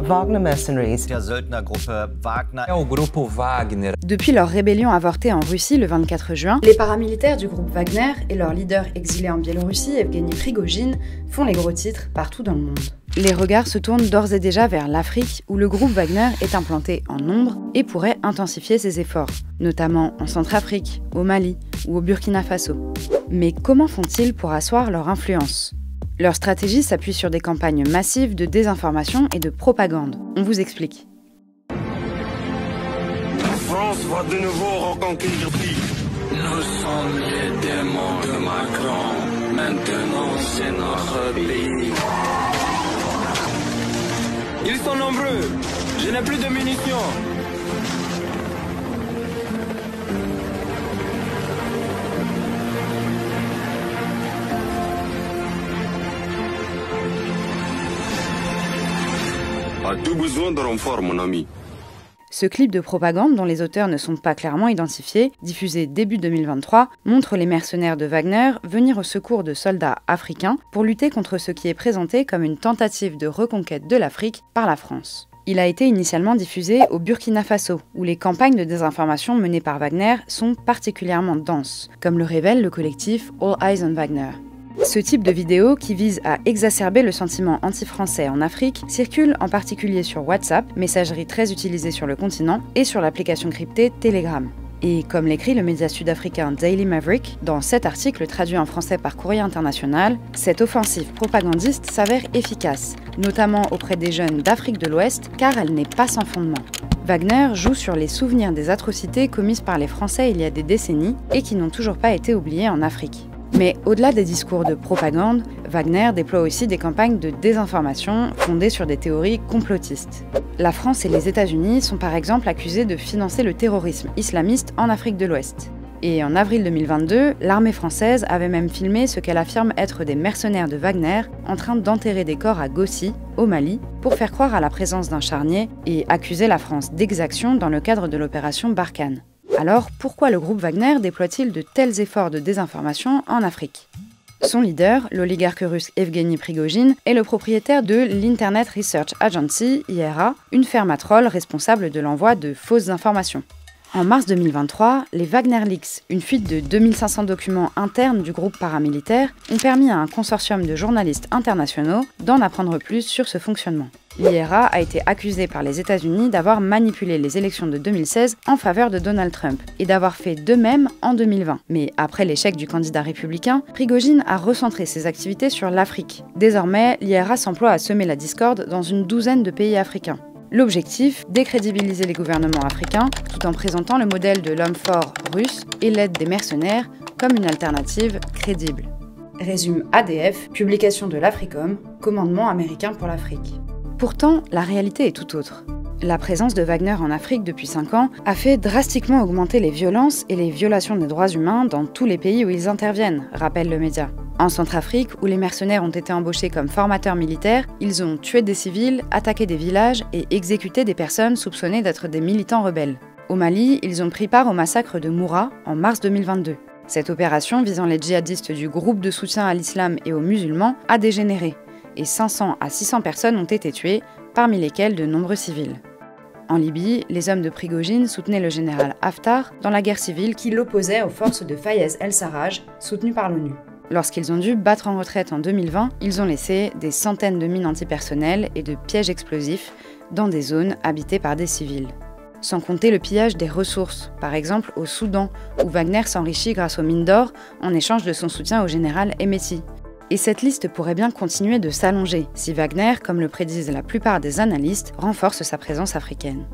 Wagner Mercenaries. Der Söldnergruppe Wagner. Au Grupo Wagner. Depuis leur rébellion avortée en Russie le 24 juin, les paramilitaires du groupe Wagner et leur leader exilé en Biélorussie, Evgeny Prigojine, font les gros titres partout dans le monde. Les regards se tournent d'ores et déjà vers l'Afrique, où le groupe Wagner est implanté en nombre et pourrait intensifier ses efforts, notamment en Centrafrique, au Mali ou au Burkina Faso. Mais comment font-ils pour asseoir leur influence ? Leur stratégie s'appuie sur des campagnes massives de désinformation et de propagande. On vous explique. La France va de nouveau reconquérir Nous sommes les démons de Macron. Maintenant, c'est notre pays. Ils sont nombreux. Je n'ai plus de munitions. As-tu besoin de renfort, mon ami? Ce clip de propagande, dont les auteurs ne sont pas clairement identifiés, diffusé début 2023, montre les mercenaires de Wagner venir au secours de soldats africains pour lutter contre ce qui est présenté comme une tentative de reconquête de l'Afrique par la France. Il a été initialement diffusé au Burkina Faso, où les campagnes de désinformation menées par Wagner sont particulièrement denses, comme le révèle le collectif All Eyes on Wagner. Ce type de vidéo, qui vise à exacerber le sentiment anti-français en Afrique, circule en particulier sur WhatsApp, messagerie très utilisée sur le continent, et sur l'application cryptée Telegram. Et comme l'écrit le média sud-africain Daily Maverick, dans cet article traduit en français par Courrier International, cette offensive propagandiste s'avère efficace, notamment auprès des jeunes d'Afrique de l'Ouest, car elle n'est pas sans fondement. Wagner joue sur les souvenirs des atrocités commises par les Français il y a des décennies et qui n'ont toujours pas été oubliées en Afrique. Mais au-delà des discours de propagande, Wagner déploie aussi des campagnes de désinformation fondées sur des théories complotistes. La France et les États-Unis sont par exemple accusés de financer le terrorisme islamiste en Afrique de l'Ouest. Et en avril 2022, l'armée française avait même filmé ce qu'elle affirme être des mercenaires de Wagner en train d'enterrer des corps à Gossi, au Mali, pour faire croire à la présence d'un charnier et accuser la France d'exaction dans le cadre de l'opération Barkhane. Alors, pourquoi le groupe Wagner déploie-t-il de tels efforts de désinformation en Afrique ? Son leader, l'oligarque russe Evgeny Prigojine, est le propriétaire de l'Internet Research Agency, IRA, une ferme à trolls responsable de l'envoi de fausses informations. En mars 2023, les Wagner Leaks, une fuite de 2500 documents internes du groupe paramilitaire, ont permis à un consortium de journalistes internationaux d'en apprendre plus sur ce fonctionnement. L'IRA a été accusée par les États-Unis d'avoir manipulé les élections de 2016 en faveur de Donald Trump et d'avoir fait de même en 2020. Mais après l'échec du candidat républicain, Prigojine a recentré ses activités sur l'Afrique. Désormais, l'IRA s'emploie à semer la discorde dans une douzaine de pays africains. L'objectif, décrédibiliser les gouvernements africains tout en présentant le modèle de l'homme fort russe et l'aide des mercenaires comme une alternative crédible. Résume ADF, publication de l'Africom, commandement américain pour l'Afrique. Pourtant, la réalité est tout autre. La présence de Wagner en Afrique depuis 5 ans a fait drastiquement augmenter les violences et les violations des droits humains dans tous les pays où ils interviennent, rappelle le média. En Centrafrique, où les mercenaires ont été embauchés comme formateurs militaires, ils ont tué des civils, attaqué des villages et exécuté des personnes soupçonnées d'être des militants rebelles. Au Mali, ils ont pris part au massacre de Moura en mars 2022. Cette opération visant les djihadistes du groupe de soutien à l'islam et aux musulmans a dégénéré, et 500 à 600 personnes ont été tuées, parmi lesquelles de nombreux civils. En Libye, les hommes de Prigojine soutenaient le général Haftar dans la guerre civile qui l'opposait aux forces de Fayez el-Sarraj, soutenues par l'ONU. Lorsqu'ils ont dû battre en retraite en 2020, ils ont laissé des centaines de mines antipersonnelles et de pièges explosifs dans des zones habitées par des civils. Sans compter le pillage des ressources, par exemple au Soudan, où Wagner s'enrichit grâce aux mines d'or en échange de son soutien au général Hemeti. Et cette liste pourrait bien continuer de s'allonger si Wagner, comme le prédisent la plupart des analystes, renforce sa présence africaine.